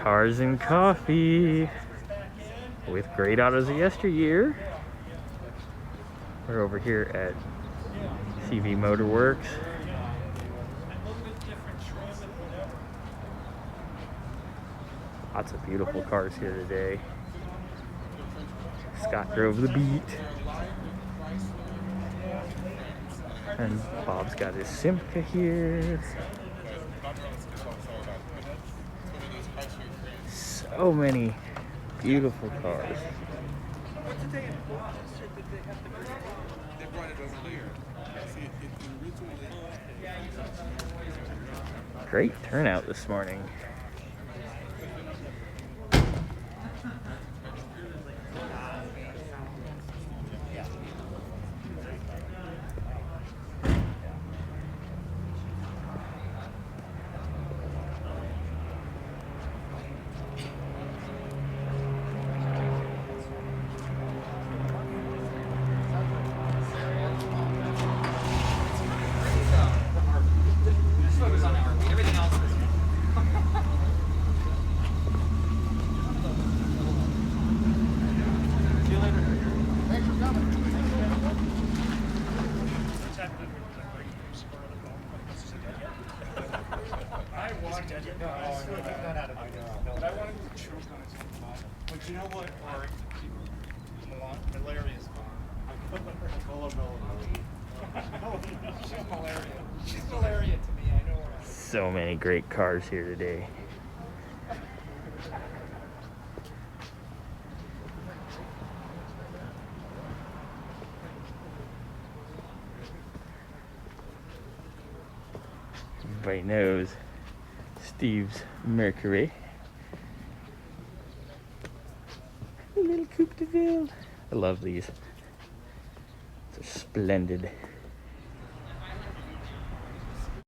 Cars and Coffee with Great Autos of Yesteryear. We're over here at CV Motorwerks. Lots of beautiful cars here today. Scott drove the Beat. And Bob's got his Simca here. So many beautiful cars. Great turnout this morning. But you know what? Hilarious She's hilarious to me. I know her. So many great cars here today. Everybody knows Steve's Mercury. A little Coupe de Ville. I love these. They're splendid.